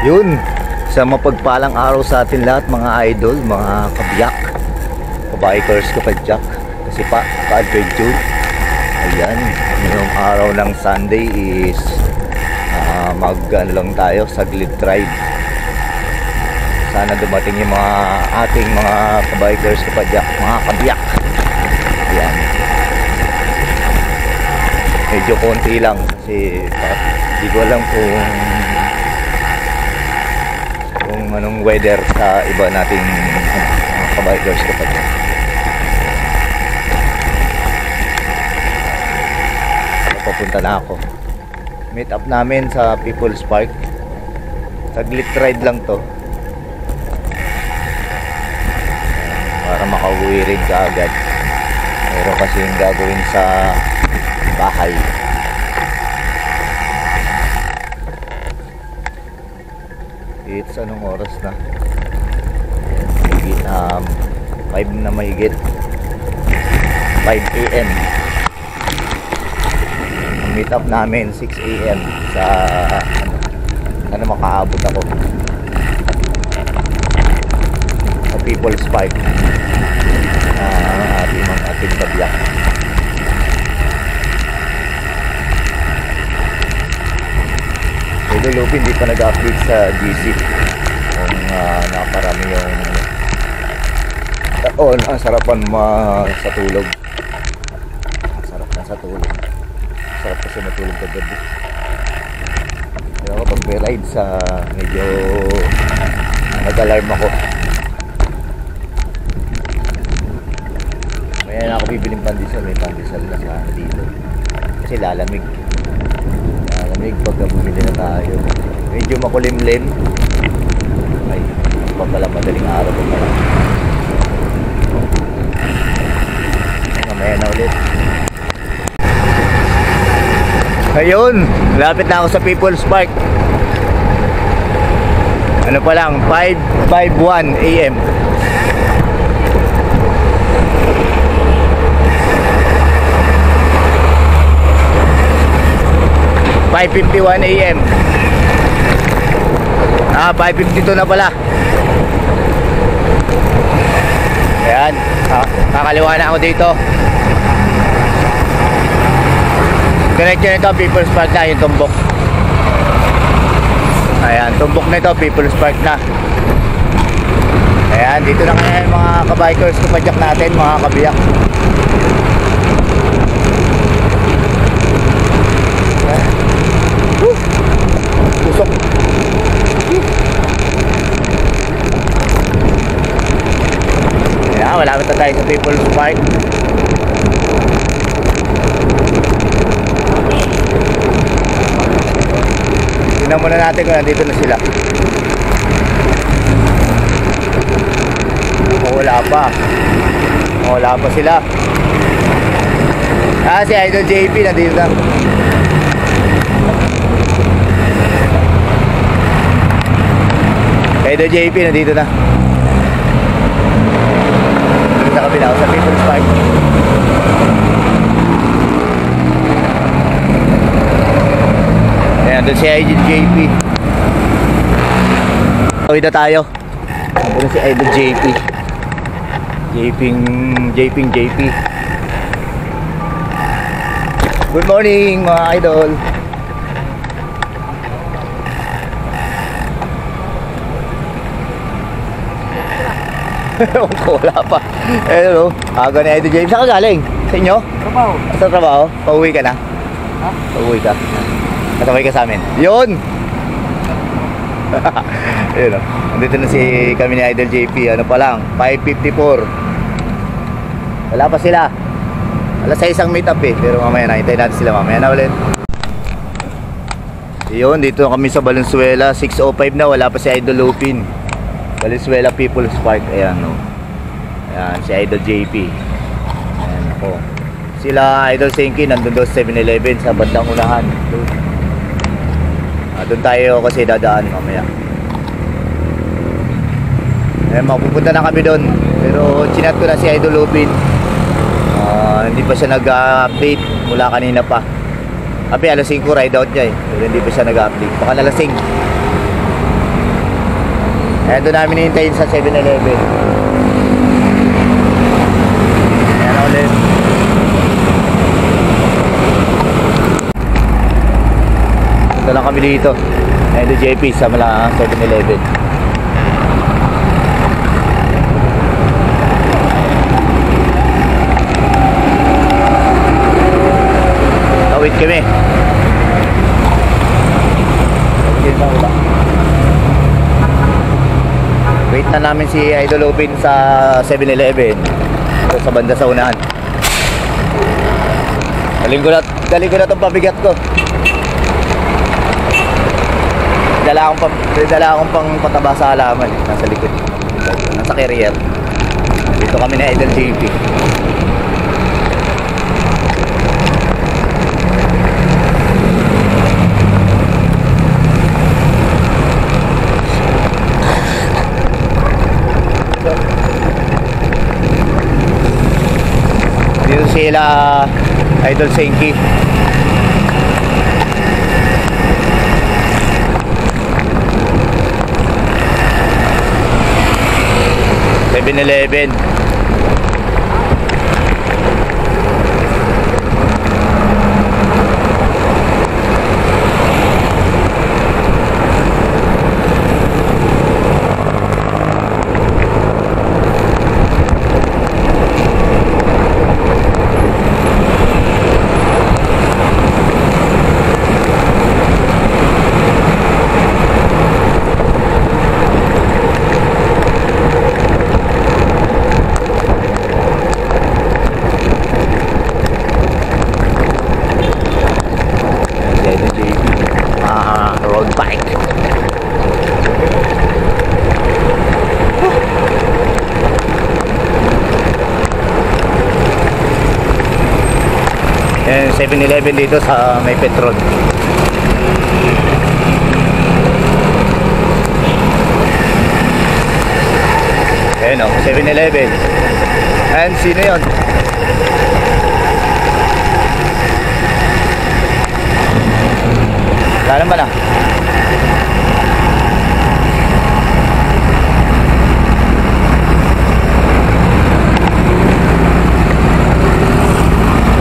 Yun, sa mapagpalang araw sa atin lahat mga idol, mga kabiyak, kabikers, kapadyak, kasi ka-adventure. Ayan, ngayong araw ng Sunday is mag-ano lang tayo, saglit ride. Sana dumating yung mga ating mga kabikers, kapadyak, mga kabiyak. Ayan, medyo konti lang kasi hindi ko alam kung anong weather sa iba nating mga kabikers kapag papunta na ako. Meet up namin sa People's Park, saglit ride lang to para makauwi rin kaagad. Meron kasi yung gagawin sa bahay. It's anong oras na? 5 na mahigit, 5 AM. Ang meet up namin 6 AM sa ano makaabot ako sa People's Park, ating kabiyak. Lupin, hindi pa nag-update sa GC kung nakarami yung sarapan sa tulog. Sarap na sa tulog, sarap kasi matulog kagabi. Pero kapag may ride sa medyo nag-alarm ako. May na ako bibiling pandesal, may pandesal na sa dito kasi lalamig pagka bumili na tayo. Medyo makulimlim. Ay, pa pala madaling araw pa pala. Mamaya na ulit. Ayun, lapit na ako sa People's Park. Ano pa lang, 5:51 AM. $5:51 AM. 5:52 na pala. Ayan, kakaliwa na ako dito. Diretso nito People's Park na yung tumbok. Ayan, tumbok nito People's Park na. Ayan, dito na kaya yung mga kabikers, kapadyak natin, mga kabiyak. Pusok. Ayan, malapit na tayo sa People's Park. Tingnan muna natin kung nandito na sila. Wala pa sila. Si Idol JP nandito na. Idol JP nandito na. Sa kabila ako sa People's Park. Ayan, doon si Idol JP. Tawid na tayo. Doon si Idol JP. JP. Good morning mga idol. Wala pa. Hello. Aga ni Idol James. Saan ka galing? Sa inyo? Trabaho. Sa trabaho? Pauwi ka na? Ha? Pauwi ka. Kasabay ka sa amin. Yun! Ayun o. Nandito na kami ni Idol JP. Ano pa lang? 5:54. Wala pa sila. Wala sa isang meet up eh. Pero mamaya na. Hintayin natin sila mamaya na ulit. Yun. Dito kami sa Valenzuela. 6:05 na. Wala pa si Idol Lupin. Valenzuela People's Park. Ayan o. Ayan si Idol JP. Ayan ako. Sila Idol Senki nandun doon sa 7-Eleven sa bandang unahan. Doon tayo kasi dadaan mamaya. Ayan, mapupunta na kami doon. Pero chinat ko na si Idol Lupin. Hindi pa siya nag-update mula kanina pa. Api alas 5 ride out niya eh. Pero hindi pa siya nag-update. Baka nalasing. Kaya doon namin hihintayin sa 7-Eleven. Ayan ulit. Ito lang kami dito. Ayan the JP sa mala 7-Eleven. Tawid kami. Wait na namin si Idol Opin sa 7-Eleven. Ito sa banda sa unahan. Galing ko na itong pabigat ko. Dala akong pang pataba sa halaman. Nasa likod. Nasa carrier. Dito kami na Idol JP. Dito sila Idol Senki. Eleven. Road bike. Yan 7-Eleven dito sa may petrol. Ayan o, 7-Eleven. And sino yun? Wala naman ah.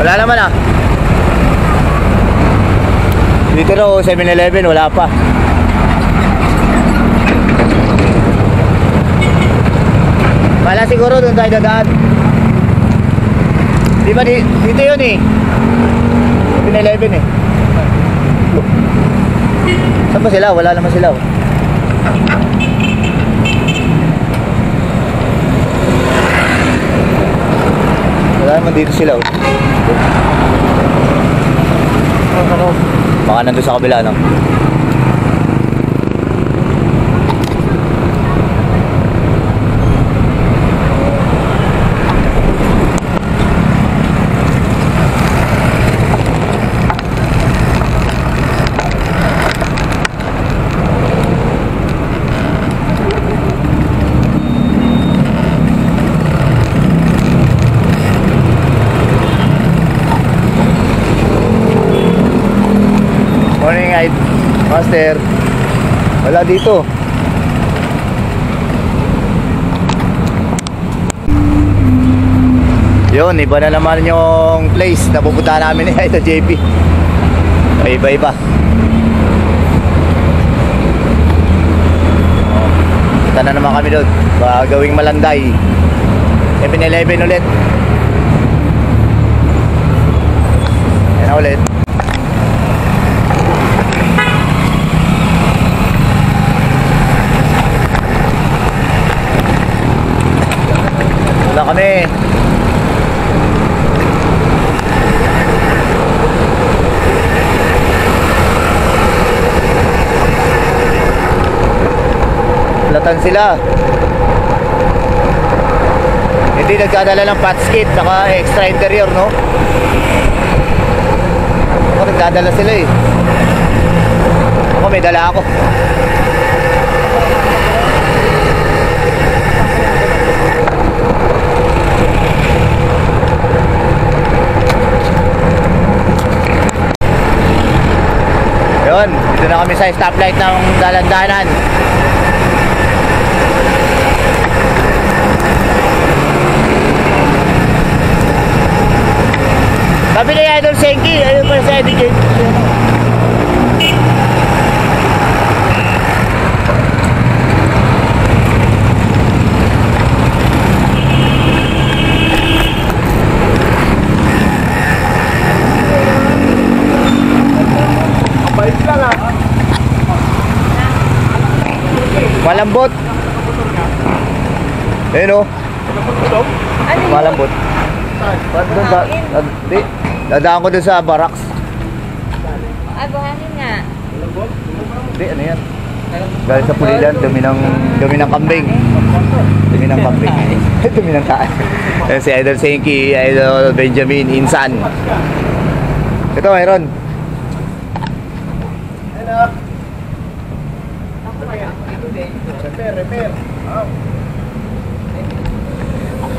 Wala naman ah. Dito raw 7-Eleven, wala pa. Wala siguro doon tayo dadaan. Di ba dito yun eh. 7-Eleven eh. Saan ba sila? Wala naman sila. Wala naman dito sila. Baka nandun sa kabila, no? Morning, Master. Wala dito. Yun, iba na naman yung place na pupunta namin ni Idol JP. Iba-iba. Punta na naman kami doon. Gawing Malanday. 7-Eleven ulit. Yan na ulit. Wala kami. Latan sila. Hindi nagkadala ng pat skip saka extra interior, no? Ako nagdadala sila eh. Ako may dala ako. Yun, dito na kami sa stoplight ng dalandanan. Sabi ni Idol Senki, ayun pa sa Idol Senki. Balik lang ah. Malambot. Ayun o. Malambot. Doon sa... Di. Dadaan ko doon sa barracks. Ay, buhangin nga. Hindi, ano yan? Galing sa Pulilan, dumi ng kambing. Dumi ng kambing. Dumi ng kaan. Ayan si Idol Senki, Idol Benjamin, Insan. Ito, mayroon.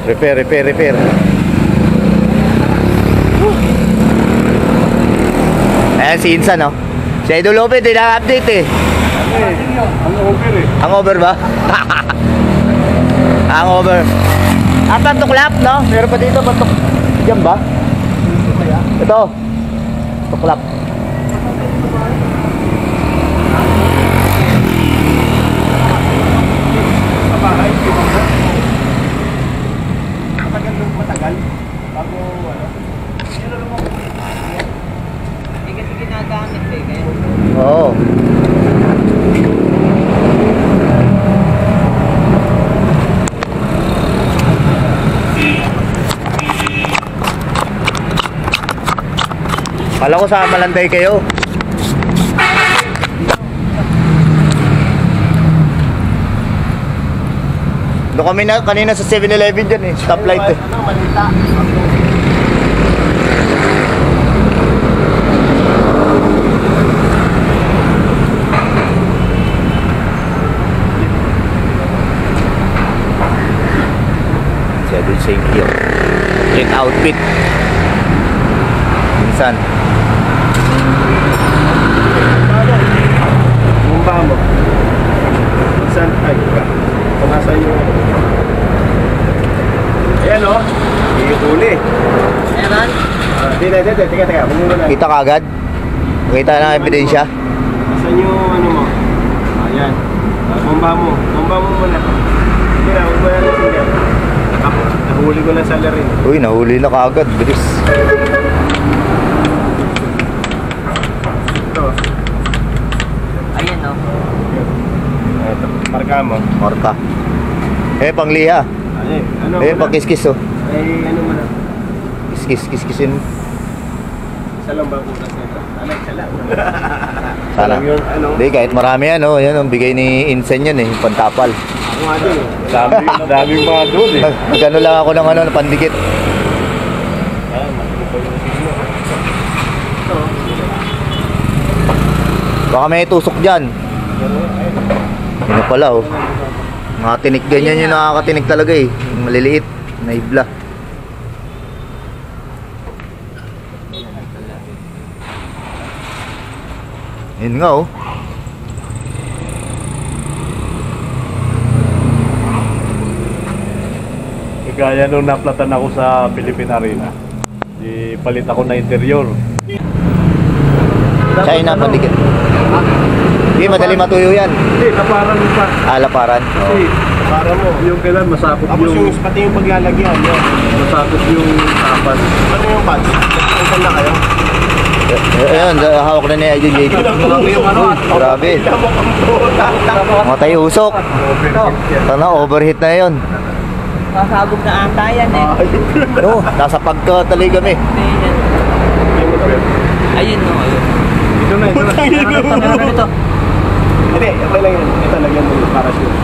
Repair. Ayan si Insan, no? Si Idol Lopez, hindi na-update eh. Hangover ba? Hangover. Tuklap, no? Meron pa dito, patok. Diyan ba? Ito. Tuklap. Matagal bago ano. Hindi kasi ginagamit eh. Kaya... Oo. Kala ko sa Malanday kayo. Doon kami na kanina sa 7-Eleven dyan eh, stoplight eh. Malita. Siya doon sa yung complete outfit. Minsan. Mumba mo. Minsan, ay, kung nasa yung... Ayan o, huli. Meron? Teka, muna na. Kita kagad? Kita na ebidensya? Nasaan yung ano mo? Ayan. Mumba mo muna. Hindi na, huwag mo na nasin. Nahuli ko na sa larin. Uy, nahuli na kagad. Bilis. Ito. Ayan o. Ito, marka mo. Marka. Pangliha. Ay, ano Pang kiskis oh. Ay, ano mo na. Kiskisin mo. Isa lang ba bukas nito? Alay, isa lang. Sana. Yun, ano? Hindi, kahit marami yan oh. Yan ang bigay ni Insen yan eh. Yung pantapal. Ako nga din eh. Daming mga doon eh. Nagano lang ako ng pandikit. Ayan, matinig pa yung sino. Ito. Baka may tusok dyan. Ano pala oh. Mga tinik ganyan yung nakakatinik talaga eh. Yung maliliit. Naibla. Yun nga oh. Gaya nung naplatan ako sa Philippine Arena. Palit ako na interior. China pandikit. Hindi, madali matuyo yan. Hindi, laparan mo pa. Laparan. Kasi, para mo, yung kailan masakot Tapos yung pati yung paglalagyan, yun. masakot yung tapas. Ano yung patch? Nagpunta na kayo? Ayun, hawak na niya yung JD. Grabe. Matay usok. Sana overheat na yun. Masabog na ata yan eh. No, nasa pagkatali kami. Ayun o, ayun. Ito na. Meron ito. Hindi, okay lang yun. Ito, lagyan mo yung parachute.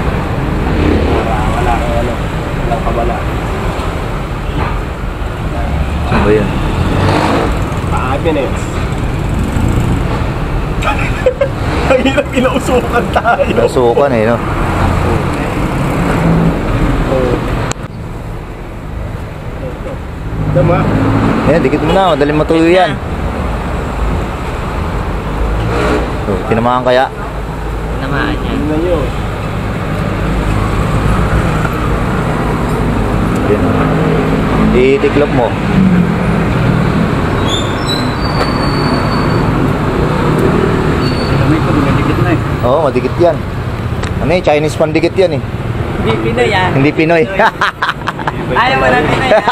Wala walang kabala. Ano ba yun? 5 minutes. Ang hirap pinausukan tayo. Nasukan eh, no? Tama. Yan, dikit mo na. Madaling matuyo yan. So, tinamaan kaya? Namaan yan. Tingnan nyo. Yan. Itiklop mo. Oo, madikit yan. Ano eh, Chinese pandikit yan eh. Hindi Pinoy ah. Hindi Pinoy. Ayaw mo ng Pinoy ah.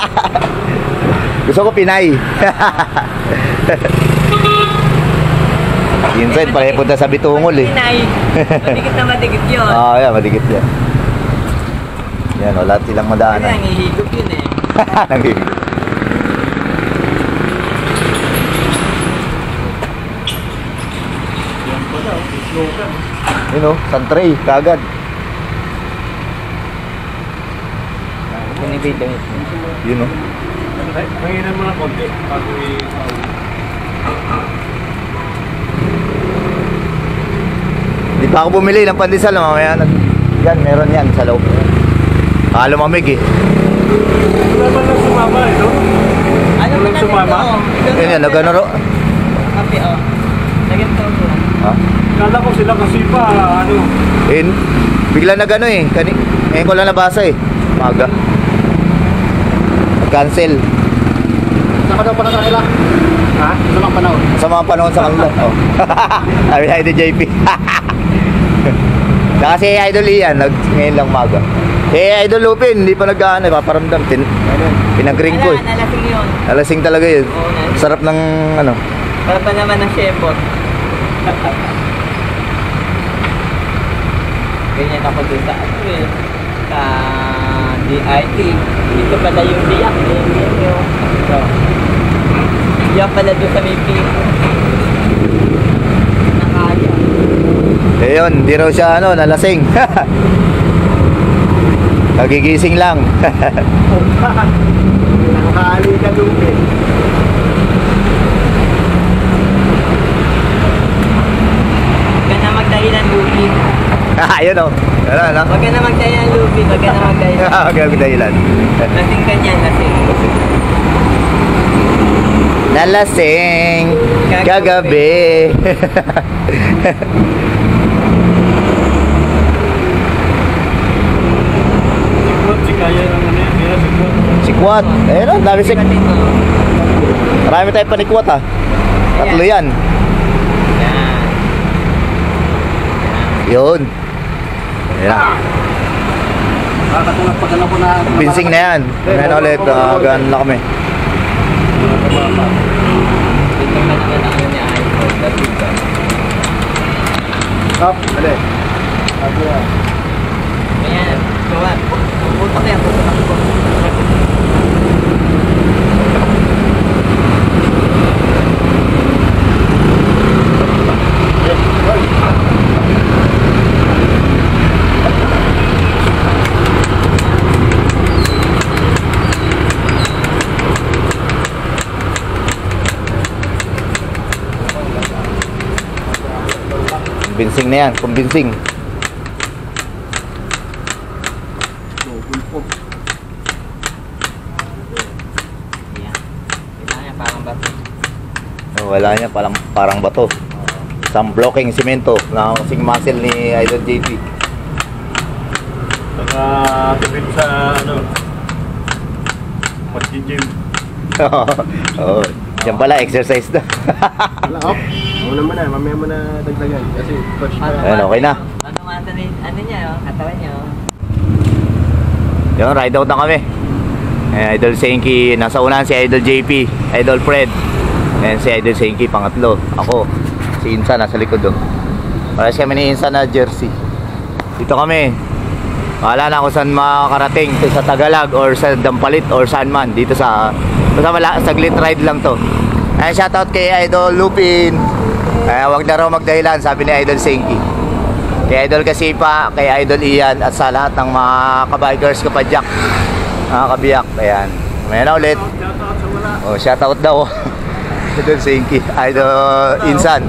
Gusto ko Pinay. Inside, pala punta sa Bitungol eh. Pinay. Madikit na madikit yun. Ah, yeah, madikit yan. Yan, wala silang Kasi madaanan. nangihigop yun eh. Nangihilig. Yun o, Santray, kagad. Binibidyo yun. Yun o. Nanginan mo na konti bago Di pa ako bumili ng pandesal, mamaya yan, meron yan sa loob. Lumamig eh. Wala man lang sumama eh, no? Ano Walang ba sumama? Yan yan, nagano ro. Kape oh. Lagyan to. Ha? Kala ko sila kasi pa, ano, Bigla nagano eh. Ngayon ko lang nabasa eh. Maga. Cancel. Saka daw pa na kanila. Ha? Sa mga panahon. Sa mga panahon sa kanila. Oh. Sabi na Idol JP. Saka si Idol Ian, ngayon lang maga. Idol Lupin, hindi pa nag-ano, paparamdam. Pinag-ring ko eh. Nalasing yun. Alasing talaga yun. Oo, nalasing. Sarap ng ano. Para pa naman ng shepot. Ganyan ako dun sa ano eh. Sa DIT. Dito pala yung biyak eh. Yan yung. So, yan pala dun sa may pico. Nakaya. Yun, di raw siya ano, nalasing. Nagigising lang. Nakakali ka doon eh. Huwag ka na magdahilan, Lupi. Ayun oh. Ano, ano? Huwag ka na magdahilan, Lupi. Huwag ka na magdahilan. Magdahilan. Lasing ka niyan, lasing. Nalasing kagabi. sikwat, si kaya ng ano yan, kaya sikwat. Sikwat. Ayun oh, dami Lasing ka din, oh. Marami tayong panikwat ah. Tatlo yan. Yan. Yun. Ayan. Nakakatulog pag alam ko na. Binsing na yan. Ayan ulit. Gaan na kami. Dito ka naman ang ano niya, iPhone. Lasing ka. Up, dali. Ako yan. Ayan. Gawa. Pupunta kaya. Pupunta ko. Binsing na yan. Kumbinsing. Ayan. Kailangan niya parang bato. Wala niya. Parang bato. Some blocking simento na kasing muscle ni Idol JP. Saka tipid sa ano, pag-gym. Oo. Diyan pala, exercise na. Wala, up. Ako naman na, mamaya mo na dagdagan. Kasi coach pa. Ayan, okay na. Ano nga ito ano niya, oh, katawan niya, oh. Yun, ride out na kami. Idol Senki, nasa unahan si Idol JP, Idol Fred. And si Idol Senki, pangatlo. Ako, si Insa, nasa likod doon. Parehas kami ni Insa na jersey. Dito kami. Wala na kung saan makakarating. Sa Tagalog or sa Dampalit or saan man. Dito sa saglit ride lang to. Ay, shoutout kay Idol Lupin. Wag na raw magdahilan, sabi ni Idol Senki. Kay Idol Kasipa, kay Idol Ian, at sa lahat ng mga kabikers, kapadyak, mga kabiyak. Ayan. May na ulit. Oh, shoutout daw. Idol Senki, Idol Insan.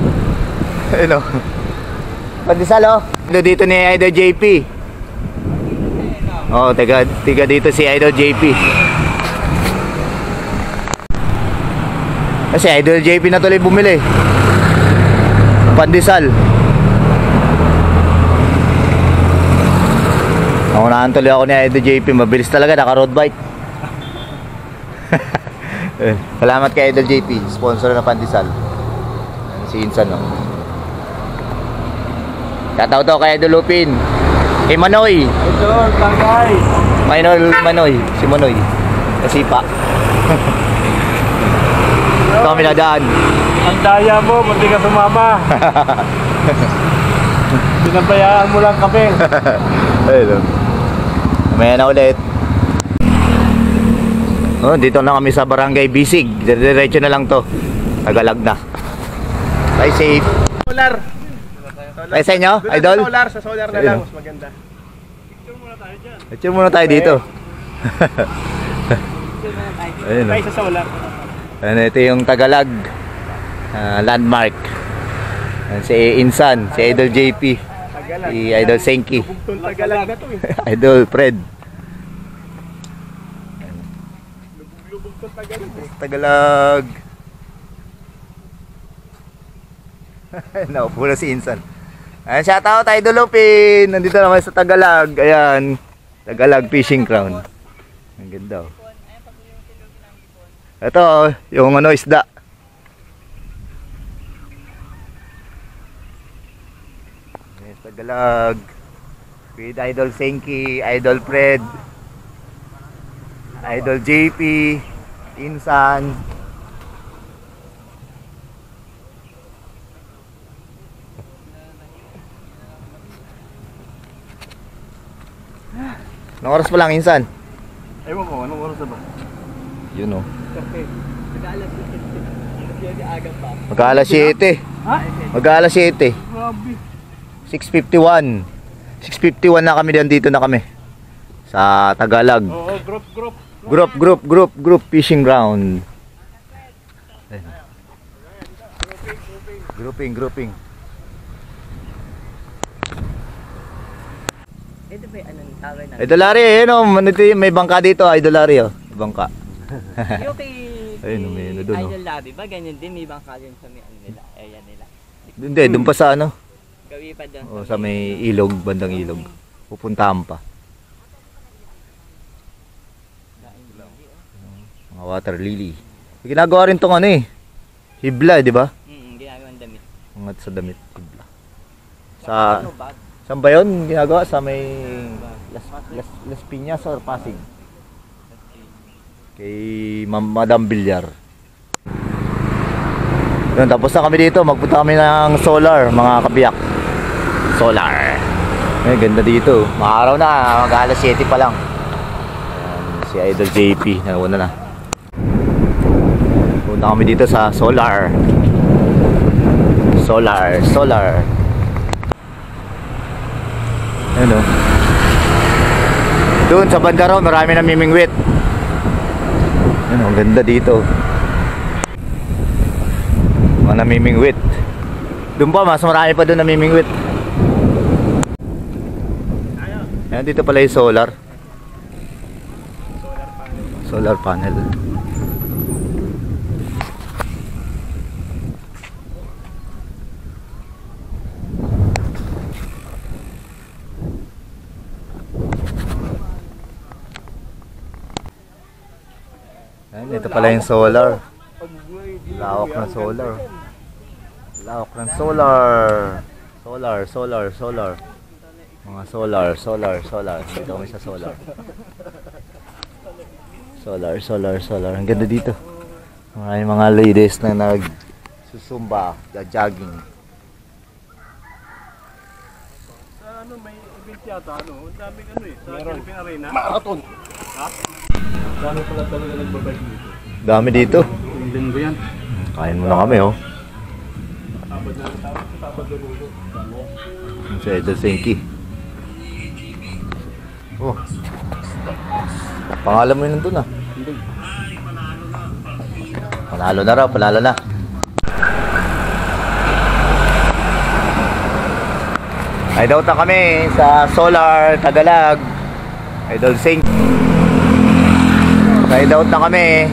Ano? Pandesal oh. Dito ni Idol JP. Oh, tiga dito si Idol JP. Kasi Idol JP na tuloy bumili. Pandesal. Naunahan tuloy ako ni Idol JP. Mabilis talaga, naka road bike. Salamat kay Idol JP, sponsor ng Pandesal. Si Insan no. Shoutout to kay Idol Lupin. Kay Manoy. Idol, tagay. Manoy. Si Manoy. Kasi pa. Ito kami nadaan. Ang daya mo, pati ka sumama. Pinabayaan mo lang kami. Ayun. Mamaya na ulit. Oh, dito na kami sa Barangay Bisig. Diretso na lang to. Tagalag na. Stay safe. Solar. Ay sa inyo, Doon Idol? Sa solar na Ayun. lang, mas maganda. Picture muna tayo dito. Ayun. Tayo sa solar. Ano, ito yung Tagalag landmark. Ayan, si Insan, si Idol JP, Tagalag. si Idol Senki, Bugtong Tagalag na to eh. Idol Fred. Bugtong Tagalag eh. Tagalag. Naupo na si Insan. Ayan, shoutout Idol Lupin. Nandito naman sa Tagalag. Ayan, Tagalag Fishing Ground. Ang ganda oh. Ito, yung ano, isda. Ayan, Tagalag. With Idol Senki, Idol Fred, Idol JP, Insan. Anong oras pa lang, Insan? Ewan ko, anong oras na ba? Yun oh. Aga pa. Mag-aalas 7. Ha? Mag-aalas 7. Grabe. 6:51. 6:51 na kami dito na kami. Sa Tagalag. Oo, group. Group fishing ground. Ayun. Grouping. Ito ba yung anong tower na? Idol Larry, ayun oh, may bangka dito, Idol Larry oh. May bangka. Yung kay Ayun, may ano dun, oh. Idol Labi ba? Ganyan din, may bangka din sa may ano nila, area nila. Hindi, doon pa sa ano? Gawi pa doon. Oh, sa may ilog, bandang ilog. Pupuntahan pa. Mga water lily. May ginagawa rin tong ano eh. Hibla, di ba? Ginagawang damit. Mga sa damit, hibla. Sa Ano bag? saan ba yun ginagawa? Sa may Las Piñas or Pasig? Kay Madam Villar. Yun, tapos na kami dito. Magpunta kami ng solar, mga kabiyak. Solar. Eh, ganda dito. Maaraw na, mag-alas 7 pa lang. Ayan, si Idol JP, nauna na. Punta kami dito sa solar. Solar. Ayan o. Doon sa banda raw, marami namimingwit. Ayan o, ang ganda dito. Mga namimingwit. Doon pa, mas marami pa doon namimingwit. Ayan, dito pala yung solar. Solar panel. Ayan, ito pala yung solar. Lawak ng solar. Lawak ng solar. Solar. Mga solar. Dito kami sa solar. Solar. Ang ganda dito. Maraming mga ladies na nagsusumba, jogging. Sa ano, may event yata, ano, ang daming ano eh, sa Philippine Arena. Marathon! Ha? Dami pala talaga nagbabike dito. Dami dito. Linggo yan. Kain muna kami oh. Sabado linggo. Sa Idol Senki. Oh. Pangalan mo yun nandun ah. Hindi. Panalo na raw, panalo na. Hideout na kami sa Solar Tagalag. Idol Senki. Hideout na kami.